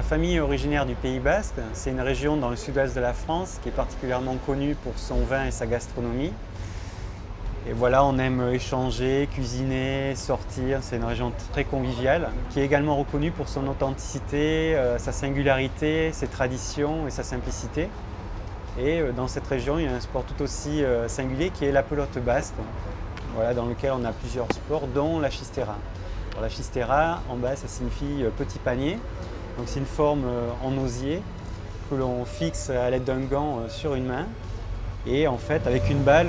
famille est originaire du Pays Basque. C'est une région dans le sud-ouest de la France qui est particulièrement connue pour son vin et sa gastronomie. Et voilà, on aime échanger, cuisiner, sortir. C'est une région très conviviale qui est également reconnue pour son authenticité, sa singularité, ses traditions et sa simplicité. Et dans cette région, il y a un sport tout aussi singulier qui est la pelote basque, voilà, dans lequel on a plusieurs sports, dont la chistera. Alors, la chistera, en bas, ça signifie petit panier. Donc c'est une forme en osier que l'on fixe à l'aide d'un gant sur une main. Et en fait, avec une balle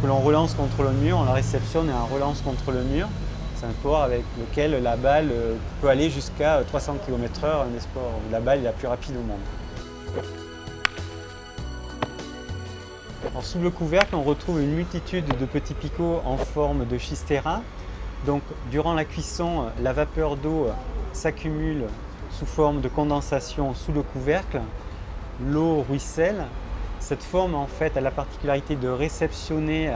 que l'on relance contre le mur, on la réceptionne et on relance contre le mur. C'est un sport avec lequel la balle peut aller jusqu'à 300 km/h, un des sports où la balle est la plus rapide au monde. Alors, sous le couvercle, on retrouve une multitude de petits picots en forme de chistera. Donc, durant la cuisson, la vapeur d'eau s'accumule sous forme de condensation sous le couvercle. L'eau ruisselle. Cette forme, en fait, a la particularité de réceptionner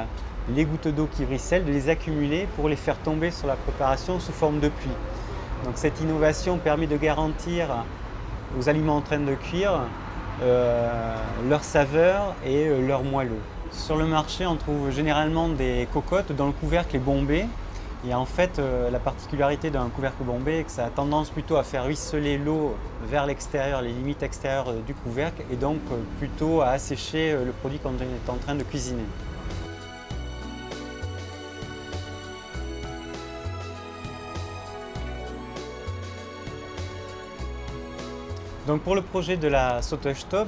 les gouttes d'eau qui ruissellent, de les accumuler pour les faire tomber sur la préparation sous forme de pluie. Donc, cette innovation permet de garantir aux aliments en train de cuire leur saveur et leur moelleux. Sur le marché, on trouve généralement des cocottes dont le couvercle est bombé. Et en fait, la particularité d'un couvercle bombé est que ça a tendance plutôt à faire ruisseler l'eau vers l'extérieur, les limites extérieures du couvercle, et donc plutôt à assécher le produit qu'on est en train de cuisiner. Donc pour le projet de la Sauteuil-Staub,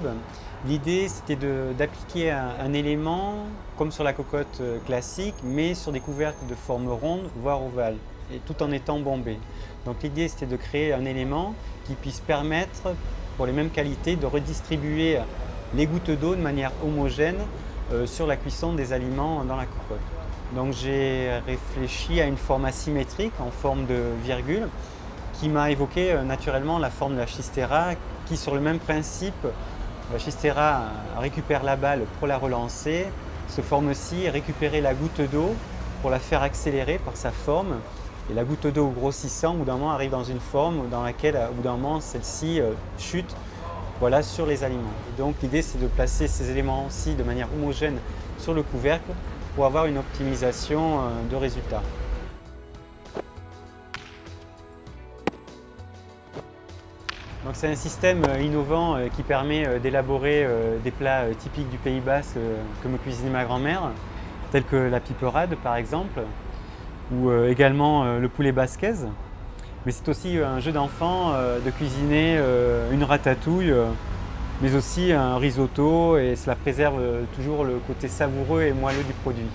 l'idée c'était d'appliquer un élément comme sur la cocotte classique, mais sur des couvercles de forme ronde, voire ovale, et tout en étant bombé. Donc l'idée c'était de créer un élément qui puisse permettre, pour les mêmes qualités, de redistribuer les gouttes d'eau de manière homogène sur la cuisson des aliments dans la cocotte. Donc j'ai réfléchi à une forme asymétrique en forme de virgule, qui m'a évoqué naturellement la forme de la chistera, qui sur le même principe, la chistera récupère la balle pour la relancer, se forme aussi et récupérer la goutte d'eau pour la faire accélérer par sa forme. Et la goutte d'eau grossissant, au bout d'un moment, arrive dans une forme dans laquelle, au bout d'un moment, celle-ci chute, voilà, sur les aliments. Et donc l'idée, c'est de placer ces éléments-ci de manière homogène sur le couvercle pour avoir une optimisation de résultats. C'est un système innovant qui permet d'élaborer des plats typiques du Pays Basque que me cuisinait ma grand-mère, tels que la piperade par exemple, ou également le poulet basquez. Mais c'est aussi un jeu d'enfant de cuisiner une ratatouille, mais aussi un risotto, et cela préserve toujours le côté savoureux et moelleux du produit.